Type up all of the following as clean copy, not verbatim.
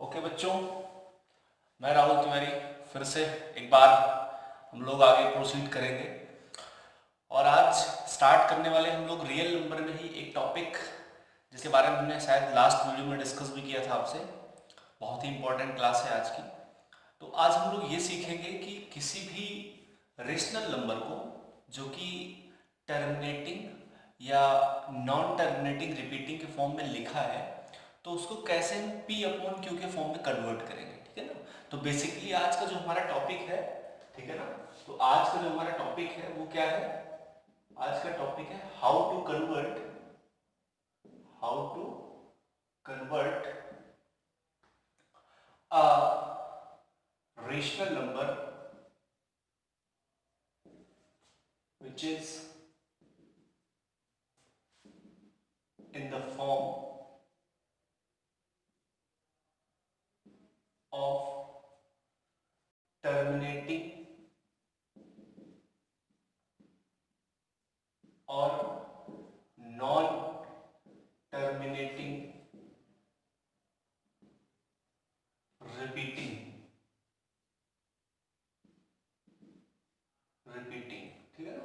Okay बच्चों, मैं राहुल तिवारी फिर से एक बार हम लोग आगे प्रोसीड करेंगे और आज स्टार्ट करने वाले हम लोग रियल नंबर में ही एक टॉपिक जिसके बारे में हमने शायद लास्ट वीडियो में डिस्कस भी किया था आपसे। बहुत ही इंपॉर्टेंट क्लास है आज की। तो आज हम लोग ये सीखेंगे कि किसी भी रेशनल नंबर को जो कि टर्मिनेटिंग या नॉन टर्मिनेटिंग रिपीटिंग के फॉर्म में लिखा है तो उसको कैसे हम पी अपॉन क्यू के फॉर्म में कन्वर्ट करेंगे। ठीक है ना। तो बेसिकली आज का जो हमारा टॉपिक है, ठीक है ना, तो आज का जो हमारा टॉपिक है वो क्या है? आज का टॉपिक है how to convert a rational number which is in the form of terminating or non-terminating repeating, ठीक है ना।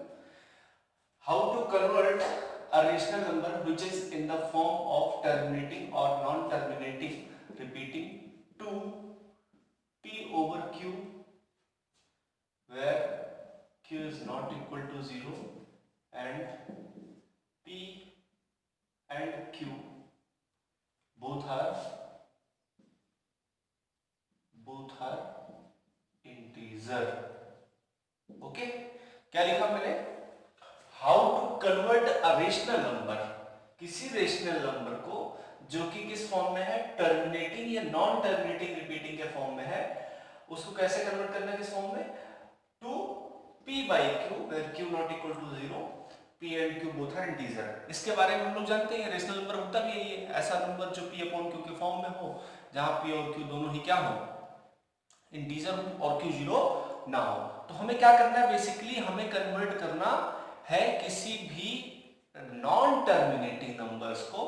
How to convert a rational number which is in the form of terminating or non-terminating repeating to p over q where q is not equal to 0 and p and q both are integer। Okay, क्या लिखा मैंने? How to convert a rational number, किसी rational number को जो कि किस form में है, टर्मिनेटिंग या नॉन टर्मिनेटिंग रिपीटिंग के फॉर्म में है, उसको कैसे कन्वर्ट करना है, किस फॉर्म में? To p by q where q not equal to 0, p and q both are integer। इसके बारे में हम लोग जानते हैं रेशनल नंबर होता भी यही है, ऐसा नंबर जो p अपॉन q के फॉर्म में हो, जहां p और q दोनों ही क्या हो, इंटीजर हो और q जीरो ना हो। तो हमें क्या करना है? बेसिकली हमें कन्वर्ट करना है किसी भी नॉन टर्मिनेटिंग नंबर्स को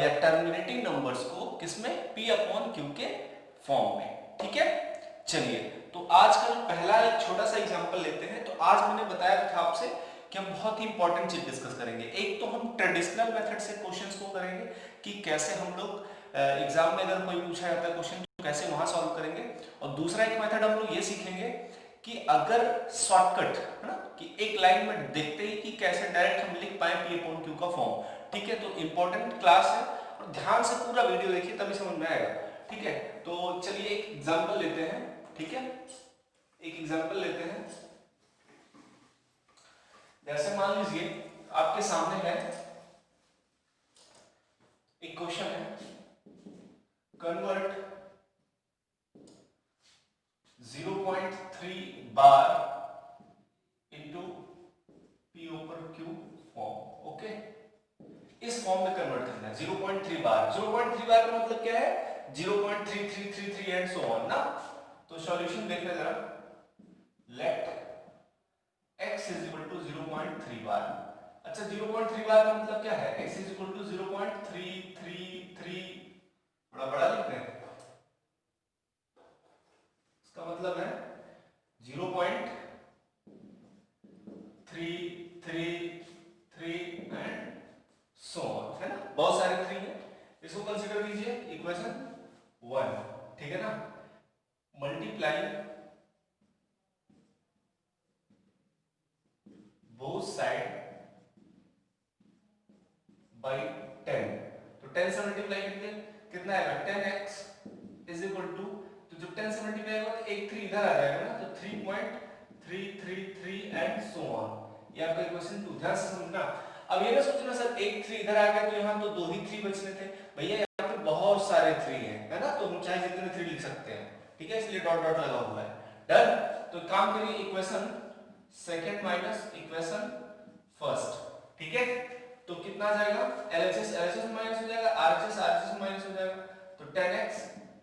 या टर्मिनेटिंग नंबर्स को किसमें? p अपॉन q के फॉर्म में। ठीक है, चलिए तो आज का जो पहला एक छोटा सा एग्जांपल लेते हैं। तो आज मैंने बताया था आपसे कि हम बहुत ही इंपॉर्टेंट चीज डिस्कस करेंगे। एक तो हम ट्रेडिशनल मेथड से क्वेश्चंस को करेंगे कि कैसे हम लोग एग्जाम में अगर कोई पूछा जाता है क्वेश्चन तो कैसे वहां सॉल्व करेंगे, और दूसरा एक मेथड हम लोग ये सीखेंगे कि अगर शॉर्टकट है ना, कि एक लाइन में देखते ही कि कैसे डायरेक्ट हम लिख पाए p अपॉन q का फॉर्म। ठीक है, तो इंपॉर्टेंट क्लास है और ध्यान से पूरा वीडियो देखिए तभी समझ में आएगा। ठीक है, तो चलिए एक एग्जांपल लेते हैं। ठीक है, एक एग्जांपल लेते हैं। जैसे मान लीजिए आपके सामने है एक क्वेश्चन है, convert 0.3 bar into p over q form. Okay, इस फॉर्म में कन्वर्ट करना है 0.3 बार। 0.3 बार का मतलब क्या है? 0.3333 एंड सो ऑन ना। तो सॉल्यूशन देखना जरा, let x is equal to 0.3 bar. अच्छा, 0.3 बार का मतलब क्या है? x इज इक्वल टू 0.333, बड़ा बड़ा लिख रहे हैं, इसका मतलब है 0.333 एंड सो ऑन, है ना। बहुत सारे 3 है, इसको कंसीडर कीजिए इक्वेशन 1। ठीक है ना, मल्टीप्लाई बोथ साइड बाय 10। तो 10 से मल्टीप्लाई करिए, कितना आएगा? 10x इज इक्वल टू, तो जब 10 से मल्टीप्लाई होगा तो एक 3 इधर आ जाएगा ना, तो 3.333 एंड सो ऑन। ये आपका इक्वेशन 2। ध्यान से समझना। अब ये ना सोचना सर एक 3 इधर आ गया तो यहाँ तो 2 ही 3 बचने थे। भैया यहाँ पे बहुत सारे 3 हैं, है ना, तो हम चाहे जितने 3 लिख सकते हैं। ठीक है, इसलिए डॉट डॉट लगा हुआ है। डन। तो काम करिए equation second minus equation first. ठीक है, तो कितना आ जाएगा? LHS LHS माइनस हो जाएगा, RHS RHS माइनस हो जाएगा, तो 10x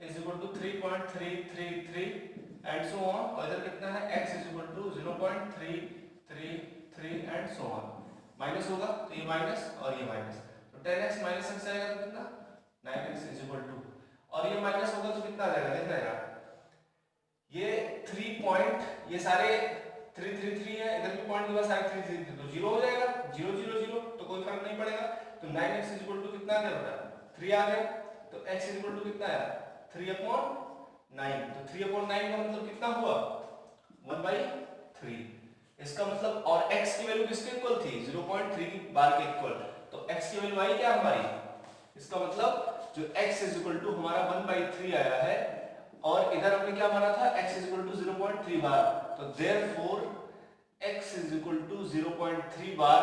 is equal to 3.333 and so on. और इधर कितना है? x is equal to 0.333 and so on. Minus होगा तो ये माइनस और ये माइनस, तो 10x माइनस x आएगा तो कितना? 9x इज इक्वल टू, और ये माइनस होगा तो कितना आ जाएगा, देखना यार, ये 3 पॉइंट, ये सारे 3 3 3 है, इधर भी पॉइंट के बाद सारे 3 3 3, तो 0 हो जाएगा, 0 0 0, तो कोई फर्क नहीं पड़ेगा। तो 9x कितना आ गया बेटा, 3 आ गया। तो x कितना आया, 3/9। तो 3/9 का मतलब कितना हुआ, 1/3। इसका मतलब, और x की वैल्यू किसके इक्वल थी, 0.3 की बार के इक्वल, तो x की वैल्यू आई क्या हमारी, इसका मतलब जो x हमारा 1/3 आया है, और इधर हमने क्या माना था, x 0.3 बार, तो therefore x 0.3 बार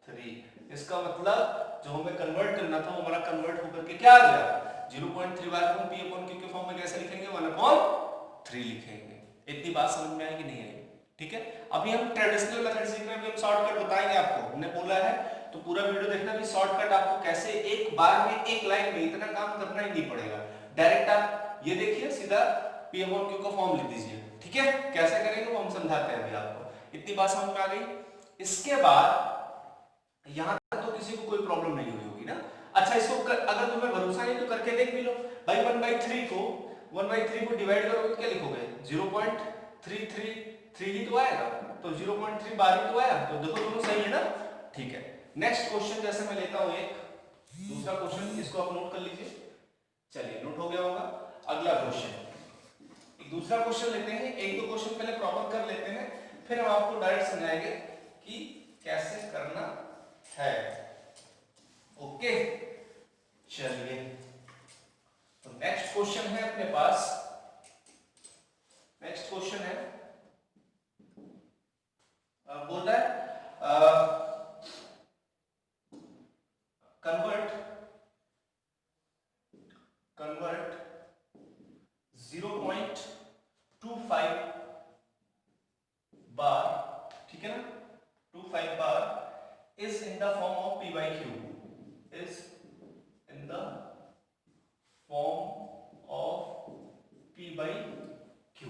1/3। इसका मतलब जो हमें कन्वर्ट करना था वो हमारा कन्वर्ट होकर के क्या आ गया, 0.3 बार को p/q के फॉर्म में कैसे लिखेंगे, 1/3 लिखेंगे। इतनी बात समझ में आई कि नहीं आई, ठीक है। अभी हम ट्रेडिशनल मेथड सीख रहे हैं, हम शॉर्टकट बताएंगे आपको, हमने बोला है तो पूरा वीडियो देखना भी, शॉर्टकट आपको कैसे एक बार में एक लाइन में इतना काम करना ही नहीं पड़ेगा, डायरेक्ट आप ये देखिए सीधा p/q का फॉर्म लिख दीजिए, ठीक है। कैसे करेंगे वो हम समझाते हैं अभी आपको। इतनी बात समझ में आ गई। इसके बाद यहां तक तो किसी को कोई प्रॉब्लम नहीं हुई होगी ना। अच्छा, इसको अगर तुम्हें भरोसा नहीं तो करके देख भी लो भाई। 1/3 को डिवाइड करोगे तो क्या लिखोगे, 0.333 ही तो आएगा, तो 0.3 बार ही तो आया, तो देखो दोनों सही है ना, ठीक है। नेक्स्ट क्वेश्चन जैसे मैं लेता हूं एक दूसरा क्वेश्चन, इसको आप नोट कर लीजिए। चलिए, नोट हो गया होगा। अगला क्वेश्चन, एक दूसरा क्वेश्चन लेते हैं, एक दो क्वेश्चन पहले प्रॉपर कर लेते हैं, फिर हम आपको डायरेक्ट समझाएंगे कि कैसे करना है। ओके, चलिए, तो नेक्स्ट क्वेश्चन है अपने पास, नेक्स्ट क्वेश्चन है, बोल रहा है कन्वर्ट 0.25 बार, ठीक है ना, 25 bar is in the form of p/q, is in the form of p/q।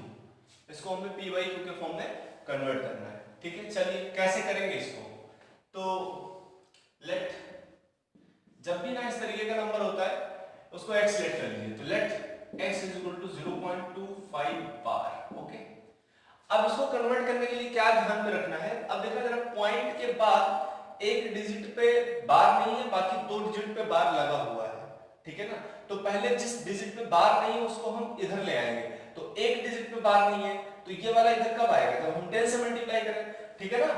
इसको हमें p/q के फॉर्म में कन्वर्ट करना है, ठीक है। चलिए कैसे करेंगे इसको, तो लेट, जब भी ना इस तरीके का नंबर होता है उसको x लेट कर लीजिए, तो लेट x 0.25 बार, ओके। अब इसको कन्वर्ट करने के लिए क्या ध्यान में रखना है, अब देखना जरा, पॉइंट के बाद एक डिजिट पे बार नहीं है, बाकी दो डिजिट पे बार लगा हुआ है, ठीक है ना। तो पहले जिस डिजिट पे बार नहीं है उसको हम इधर ले आएंगे, तो एक डिजिट पे बार नहीं है तो ये वाला इधर कब आएगा, जब हम 10 से मल्टीप्लाई करें, ठीक है ना।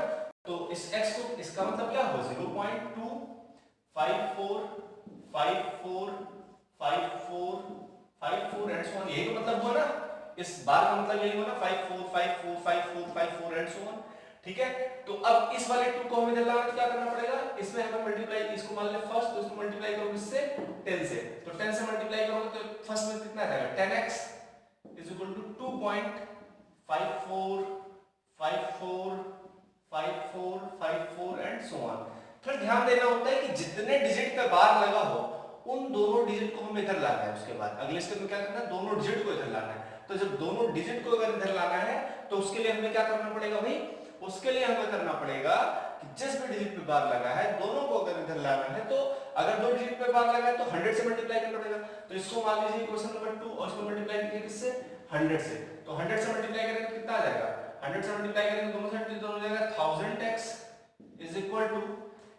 तो इस x को, इसका मतलब क्या हो, 0.2545454 एंड सो ऑन, यही तो मतलब हुआ ना, इस बार का मतलब यही हुआ ना, 54545454 एंड सो ऑन, ठीक है। तो अब इस वाले 2 को हमें इधर लाना, तो क्या करना पड़ेगा, इसमें हमें मल्टीप्लाई, इसको मान ले फर्स्ट, तो इसको मल्टीप्लाई करो किससे, 10 से, तो 10 से मल्टीप्लाई करोगे तो फर्स्ट में कितना आएगा, 10x is equal to 2.545454 and so on. फिर ध्यान देना होता है कि जितने डिजिट पे बार लगा हो उन दोनों डिजिट को हमें इधर लाना है, उसके बाद अगले स्टेप में क्या करना है, दोनों डिजिट को इधर लाना है। तो जब दोनों डिजिट को अगर इधर लाना है तो उसके लिए हमें क्या करना पड़ेगा भाई, उसके लिए हमें करना पड़ेगा कि जिस भी डिजिट पे बार लगा है दोनों को अगर इधर लाना है, तो अगर दो डिजिट पे बार लगा है तो 100 से मल्टीप्लाई करना पड़ेगा। तो इसको मान लीजिए इक्वेशन नंबर 2 और इसको मल्टीप्लाई कीजिए किससे, 100 से, तो 100 से मल्टीप्लाई करेंगे तो कितना आ जाएगा, 100 से मल्टीप्लाई करेंगे दोनों साइड तो हो जाएगा 1000x इज इक्वल टू,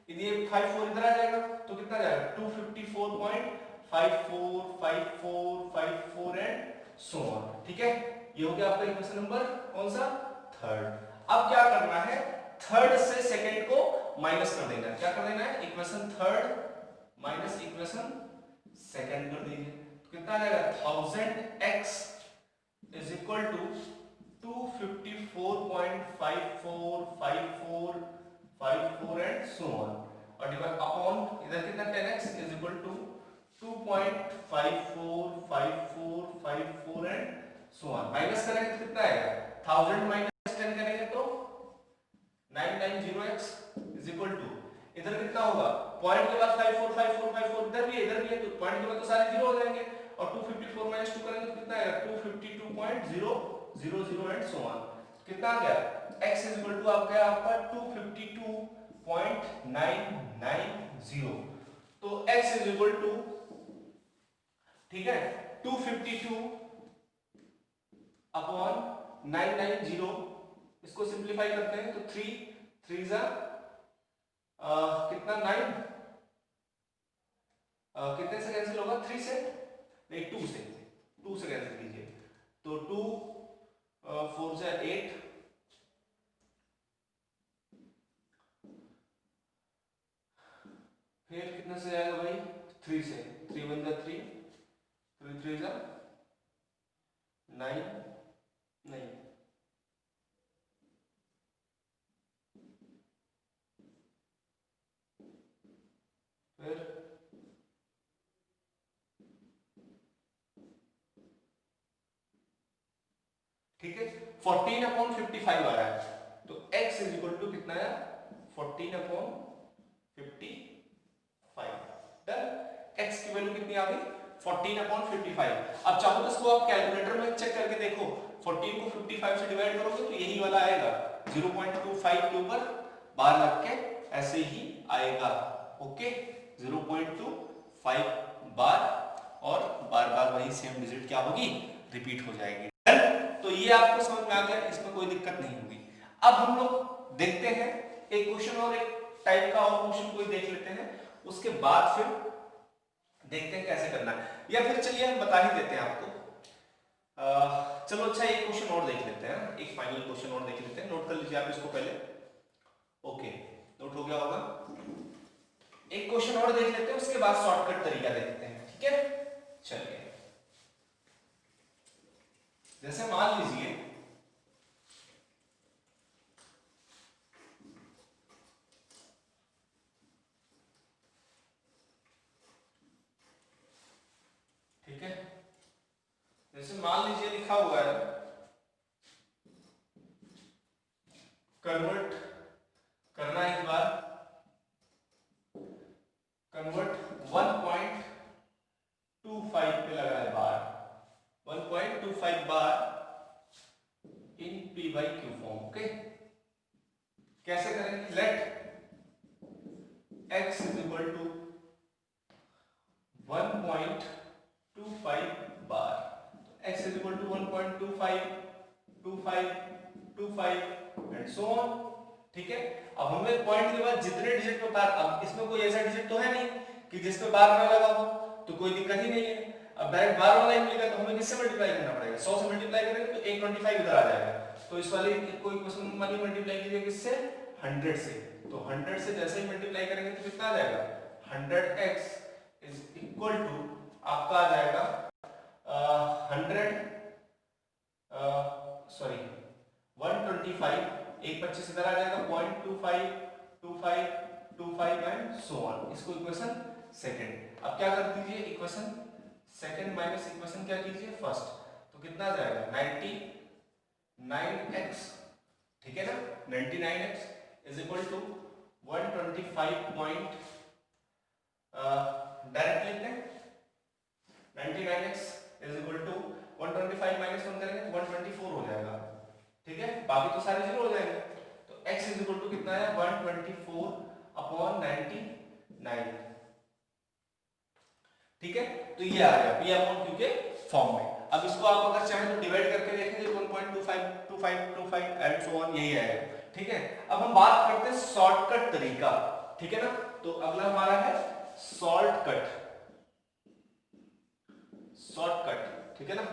ये 54 इधर आ जाएगा तो कितना आ जाएगा 254.545454 एंड सो ऑन, ठीक है। ये हो गया आपका इक्वेशन नंबर कौन सा, थर्ड। अब क्या करना है, थर्ड से सेकंड को माइनस कर देना, क्या कर देना है, equation third minus equation second कर दीजिए, तो कितना आ जाएगा 1000x is equal to 254.5454 and so on, और डिवाइड अपॉन इधर कितना 10x is equal to 2.545454 and so on. Minus करेंगे तो कितना आएगा, 1000 माइनस 10 करेंगे तो 990x इज इक्वल टू, इधर कितना होगा, पॉइंट के बाद 545454 इधर भी है, तो पॉइंट के बाद तो सारे जीरो हो जाएंगे, और 254 माइनस 2 करेंगे तो कितना आएगा 252.000 एंड सो ऑन। कितना आ गया, x इज इक्वल टू आपका 252.990, तो x इज इक्वल टू ठीक है, 252 अपॉन 990, इसको सिंप्लीफाई करते हैं तो 3 जा कितना 9, कितने से कैंसिल होगा, 3 से नहीं 2 से कैंसिल कीजिए तो 2 4 जा 8, फिर कितने से जाएगा भाई, 3 से, 3 1 जा 3, 3 3 जा 9, नहीं फिर ठीक है 14 अपॉन 55 आ रहा है, तो x इज इक्वल टू कितना है, 14 अपॉन 55, डन। x की वैल्यू कितनी आ गई, 14 अपॉन 55। अब चाहो तो इसको आप कैलकुलेटर में चेक करके देखो, 14 को 55 से डिवाइड करोगे तो यही वाला आएगा, 0.25 के ऊपर बार लग के ऐसे ही आएगा, ओके 0.25 बार, और बार बार वही सेम डिजिट क्या होगी, रिपीट हो जाएगी। तो ये आपको समझ में आ गया, इसमें कोई दिक्कत नहीं होगी। अब हम लोग देखते हैं एक क्वेश्चन और एक टाइप का और क्वेश्चन कोई देख लेते हैं, उसके बाद फिर देखते हैं कैसे करना है, या फिर चलिए हम बता ही देते हैं आपको। चलो अच्छा एक क्वेश्चन और देख लेते हैं, एक फाइनल क्वेश्चन और देख लेते हैं, नोट कर लीजिए आप इसको पहले, ओके नोट हो गया होगा। एक क्वेश्चन और देख लेते हैं, उसके बाद शॉर्टकट तरीका देखते हैं, ठीक है। चलिए जैसे मान लीजिए ठीक है, जैसे मान लीजिए लिखा हुआ है कन्वर्ट करना है, इस बार कन्वर्ट 1.25 पे लगा है bar, 1.25 bar in p by q form, okay. कैसे करेंगे, let x is equal to 1.25 bar, x is equal to 1.25 25 25 and so on, ठीक है। अब हमें पॉइंट के बाद जितने डिजिट पे बार, अब इसमें कोई ऐसा डिजिट तो है नहीं कि जिसपे बार ना लगा हो, तो कोई दिक्कत ही नहीं है। अब डायरेक्ट बार वाला ही मिलेगा तो हमें किससे मल्टीप्लाई करना पड़ेगा, 100 से मल्टीप्लाई करेंगे तो 125 इधर आ जाएगा, तो इस वाले कोई क्वेश्चन वाली मल्टीप्लाई कीजिए किससे, 100 से, तो 100 से जैसे ही मल्टीप्लाई करेंगे तो कितना आ जाएगा, 100x इज इक्वल टू आपका आ जाएगा 125, एक 25 इधर आ जाएगा, 0.25 25 25 एंड सो ऑन, इसको इक्वेशन सेकंड। अब क्या कर दीजिए, इक्वेशन सेकंड माइनस इक्वेशन क्या कीजिए फर्स्ट, तो कितना आ जाएगा 99x, ठीक है ना, 99x इज इक्वल टू 125 पॉइंट, डायरेक्ट लिखते हैं 99x इज इक्वल टू 125 माइनस 1 करेंगे 124 हो जाएगा, ठीक है, बाकी तो सारे जीरो हो जाएंगे, तो x इज इक्वल टू कितना है 124 अपॉन 99, ठीक है। तो ये आ गया p अपॉन q के फॉर्म में। अब इसको आप अगर चाहें तो डिवाइड करके देखेंगे 1.25 25 25 एंड सो ऑन, यही आएगा, ठीक है। अब हम बात करते हैं शॉर्टकट तरीका, ठीक है ना, तो अगला हमारा है शॉर्टकट, ठीक है ना।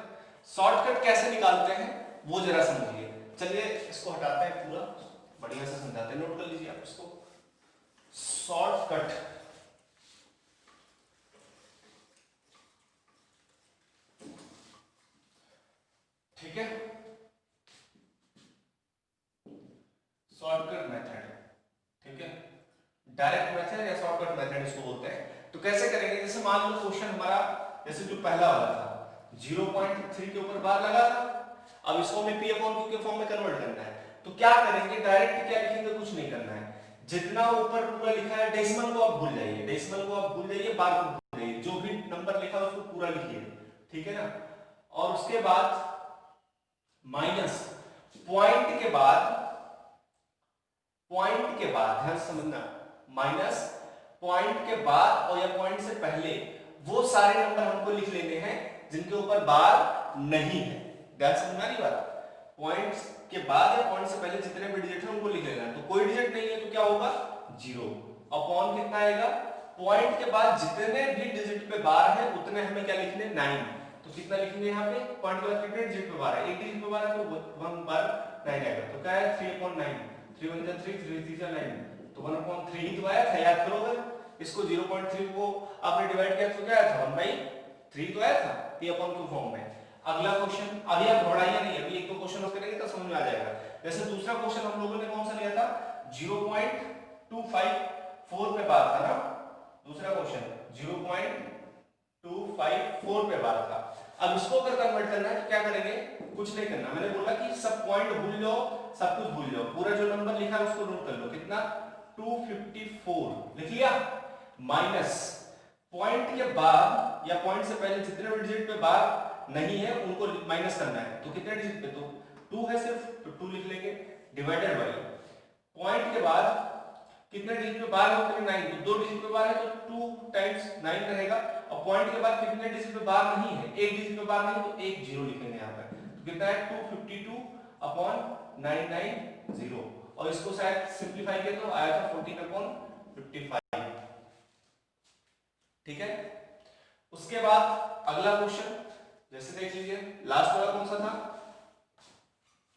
शॉर्टकट कैसे निकालते हैं वो जरा समझिए, चलिए इसको हटाते हैं, पूरा बढ़िया से समझाते हैं, नोट कर लीजिए आप इसको, शॉर्टकट, ठीक है, शॉर्टकट मेथड, ठीक है, डायरेक्ट मेथड या शॉर्टकट मेथड इसको बोलते हैं। तो कैसे करेंगे, जैसे मान लो क्वेश्चन हमारा जैसे जो पहला वाला था 0.3 के ऊपर बार लगा था, अब इसको हमें p अपॉन q के फॉर्म में कन्वर्ट करना है, तो क्या करेंगे, डायरेक्ट क्या लिखेंगे, कुछ नहीं करना है, जितना ऊपर पूरा लिखा है डेसिमल को आप भूल जाइए, बार को भूल जाइए, जो भी नंबर लिखा है उसको पूरा लिखिए, ठीक है ना, और उसके बाद माइनस पॉइंट के बाद ध्यान समझना, माइनस पॉइंट के बाद और या पॉइंट से पहले वो सारे नंबर हमको लिख लेने हैं जिनके ऊपर बार नहीं है। ध्यान समझ में आ रही बात? पॉइंट्स के बाद या पॉइंट से पहले जितने भी डिजिट हैं उनको लिख लेना है। तो कोई डिजिट नहीं है तो क्या होगा, 0। अपॉन कितना आएगा, पॉइंट के बाद जितने भी डिजिट पे बार है उतने हमें क्या लिखने, 9। तो कितना लिखेंगे यहाँ पे, पॉइंट के बाद कितने डिजिट पे बार है, एक डिजिट पे बार है तो 1 बार 9 आएगा। तो क्या है, 3/9, 3 1 जा 3, 3 3 जा 9, तो 1/3 ही तो आया था, याद करोगे। इसको 0.3 को आपने डिवाइड किया तो क्या आया था, 1/3 तो आया था P/Q फॉर्म में। अगला क्वेश्चन, अभी आप घबराइए नहीं, अभी एक दो क्वेश्चन और करेंगे तो समझ में आ जाएगा। जैसे दूसरा क्वेश्चन हम लोगों ने कौन सा लिया था, 0.254 पे बार था ना, दूसरा क्वेश्चन 0.254 पे बार था। अब इसको अगर कन्वर्ट करना है तो क्या करेंगे, कुछ नहीं करना, मैंने बोला कि सब पॉइंट भूल जाओ, सब कुछ भूल जाओ, पूरा जो नंबर लिखा है उसको नोट कर लो, कितना 254 लिख लिया, माइनस पॉइंट के बाद या पॉइंट से पहले जितने भी डिजिट पे बार नहीं है उनको माइनस करना है। तो कितने डिजिट पे, तो 2 है सिर्फ, तो 2 लिख लेंगे, डिवाइडेड बाय पॉइंट के बाद कितने डिजिट पे बार है उतने 9, तो 2 डिजिट पे बार है तो 2 टाइम्स 9 रहेगा। और पॉइंट के बाद कितने डिजिट पे बार नहीं है, एक डिजिट पे बार नहीं तो एक 0 लिखेंगे यहाँ पे। तो कितना है 252/990, और इसको शायद सिंपलीफाई किया तो आया था 14/55। ठीक है। उसके बाद अगला क्वेश्चन जैसे देख लीजिए, लास्ट वाला कौन सा था,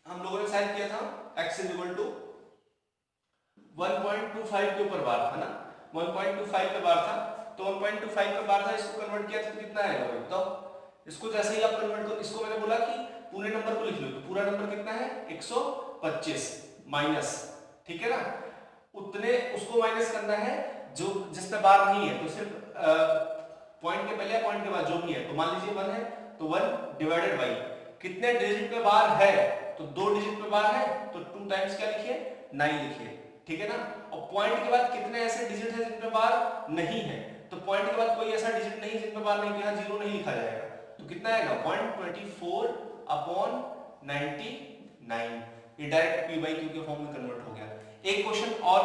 हम लोगों ने शायद किया था x = 1.25 के ऊपर बार था ना, 1.25 पे बार था, तो 1.25 पे बार था, इसको कन्वर्ट किया था तो कितना आएगा भाई बताओ। इसको जैसे ही आप कन्वर्ट करो, इसको मैंने बोला कि पूरे नंबर को लिख लो, तो पूरा नंबर कितना है 125 माइनस, ठीक है ना, उतने उसको माइनस करना है जो जिस पे बार नहीं है, तो सिर्फ पॉइंट के पहले या पॉइंट के बाद जो भी है, तो मान लीजिए 1 है तो 1 डिवाइडेड बाई कितने डिजिट पे बार है, तो 2 डिजिट पे बार है तो 2 टाइम्स क्या लिखिए, 9 लिखिए, ठीक है ना। और पॉइंट के बाद कितने ऐसे डिजिट है जिन पे बार नहीं है, तो पॉइंट के बाद कोई ऐसा डिजिट नहीं जिन पे बार नहीं, यहाँ 0 नहीं लिखा जाएगा, तो कितना आएगा 124/99। ये डायरेक्ट P/Q के फॉर्म में कन्वर्ट हो गया। एक क्वेश्चन और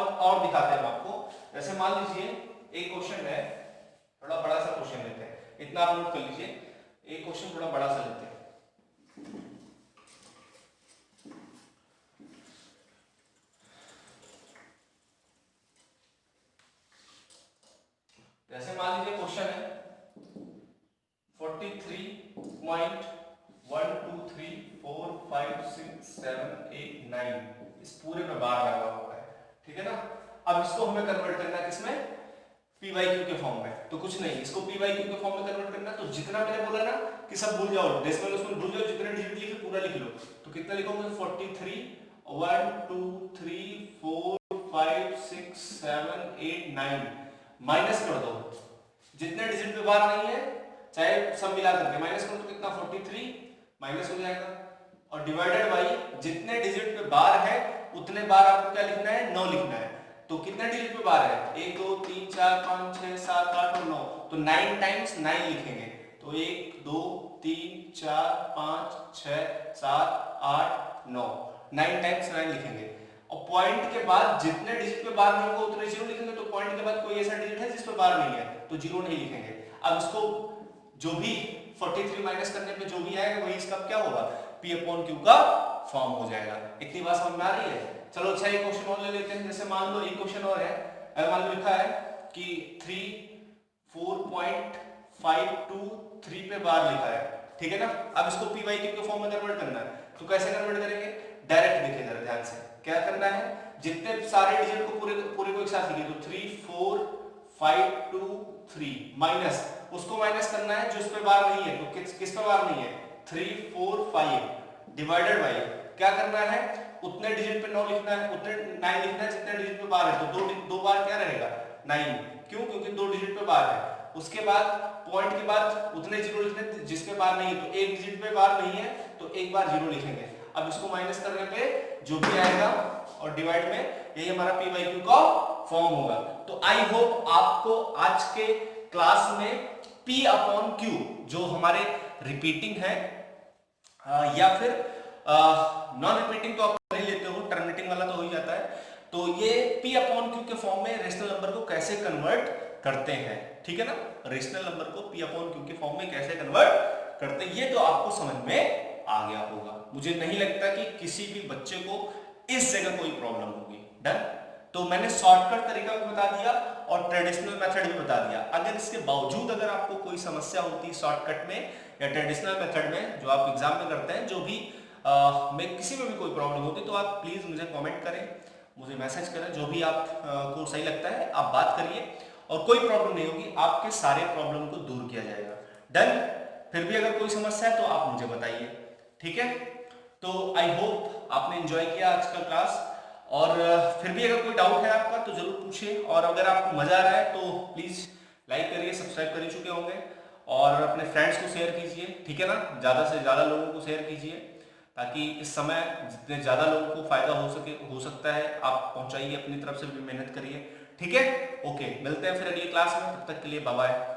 दिखाते हैं आपको। जैसे मान लीजिए एक क्वेश्चन है, थोड़ा बड़ा सा क्वेश्चन लेते हैं, इतना आप नोट कर लीजिए, एक क्वेश्चन थोड़ा बड़ा सा लेते हैं। जैसे मान लीजिए क्वेश्चन है 43.123456789, इस पूरे में बार लगा हुआ है, ठीक है ना। अब इसको हमें कन्वर्ट करना है किसमें, P/Q के फॉर्म में। तो कुछ नहीं, इसको P/Q के फॉर्म में कन्वर्ट करना, तो जितना मैंने बोला ना कि सब भूल जाओ, डेसिमल उसमें भूल जाओ, जितने डिजिट लिखे पूरा लिख लो। तो कितना लिखोगे, 43 1 2 3 4 5 6 7 8 9, माइनस कर दो जितने डिजिट पे बार नहीं है, चाहे सब मिला करके माइनस करो तो कितना 43 माइनस हो जाएगा, और डिवाइडेड बाई जितने डिजिट पे बार है उतने बार आपको क्या लिखना है, 9 लिखना है। तो कितने डिजिट पे बार है, 1 2 3 4 5 6 7 8 और 9, तो 9 टाइम्स 9 लिखेंगे, तो 1 2 3 4 5 6 7 8 9, 9 टाइम्स 9 लिखेंगे। और पॉइंट के बाद जितने डिजिट पे बार नहीं होगा उतने 0 लिखेंगे, तो पॉइंट के बाद कोई ऐसा डिजिट है जिस पे बार नहीं है तो 0 नहीं लिखेंगे। अब इसको जो भी 43 माइनस करने पे जो भी आएगा वही इसका क्या होगा, P/Q का फॉर्म हो जाएगा। इतनी बात समझ में आ रही है। चलो अच्छा एक क्वेश्चन और ले लेते हैं। जैसे मान लो एक क्वेश्चन और है, मान लो लिखा है कि 4.523 पे बार लिखा है, ठीक है ना। अब इसको P/Q के फॉर्म में कन्वर्ट करना है, तो कैसे कन्वर्ट करेंगे, डायरेक्ट देखिए जरा ध्यान से, क्या करना है, जितने सारे डिजिट को पूरे को एक साथ लिखिए, तो 34523 माइनस उसको माइनस करना है जो इस पे बार नहीं है, तो किस पे बार नहीं है, 345 डिवाइडेड बाय क्या करना है, उतने डिजिट पे 9 लिखना है, उतने 9 लिखना है जितने डिजिट पे बार है, तो दो बार क्या रहेगा 9, क्यों, क्योंकि 2 डिजिट पे बार है। उसके बाद पॉइंट के बाद उतने 0 लिखने जिस पे बार नहीं है, तो एक डिजिट पे बार नहीं है तो एक बार 0 लिखेंगे। अब इसको माइनस करने पे जो भी आएगा और डिवाइड में यही हमारा P/Q का फॉर्म होगा। तो आई होप आपको आज के क्लास में P/Q जो हमारे रिपीटिंग है या फिर नॉन रिपीटिंग तो आप नहीं लेते हो, टर्मिनेटिंग वाला तो हो ही जाता है, तो ये P/Q के फॉर्म में रेशनल नंबर को कैसे कन्वर्ट करते हैं, ठीक है ना। रेशनल नंबर को p अपॉन q के फॉर्म में कैसे कन्वर्ट करते हैं, ये तो आपको समझ में आ गया होगा। मुझे नहीं लगता कि किसी भी बच्चे को इस जगह कोई प्रॉब्लम होगी। डन। तो मैंने शॉर्टकट तरीका भी बता दिया और ट्रेडिशनल मेथड भी बता दिया। अगर इसके बावजूद अगर आपको कोई समस्या होती है शॉर्टकट में या ट्रेडिशनल मेथड में जो आप एग्जाम में करते हैं, जो भी में किसी में भी कोई प्रॉब्लम होती तो आप प्लीज मुझे कमेंट करें, मुझे मैसेज करें, जो भी आप को सही लगता है आप बात करिए और कोई प्रॉब्लम नहीं होगी, आपके सारे प्रॉब्लम को दूर किया जाएगा। डन। फिर भी अगर कोई समस्या है तो आप मुझे बताइए, ठीक है। तो आई होप आपने एंजॉय किया आज का क्लास, और फिर भी अगर कोई डाउट है आपका तो जरूर पूछिए, और अगर आपको मजा आ रहा है तो प्लीज लाइक करिए, सब्सक्राइब कर चुके होंगे और अपने फ्रेंड्स को शेयर कीजिए, ठीक है ना। ज़्यादा से ज़्यादा लोगों को शेयर कीजिए ताकि इस समय जितने ज़्यादा लोगों को फायदा हो सकता है आप पहुंचाइए, अपनी तरफ से भी मेहनत करिए, ठीक है। ओके, मिलते हैं फिर अगली क्लास में, तब तक के लिए बाय बाय।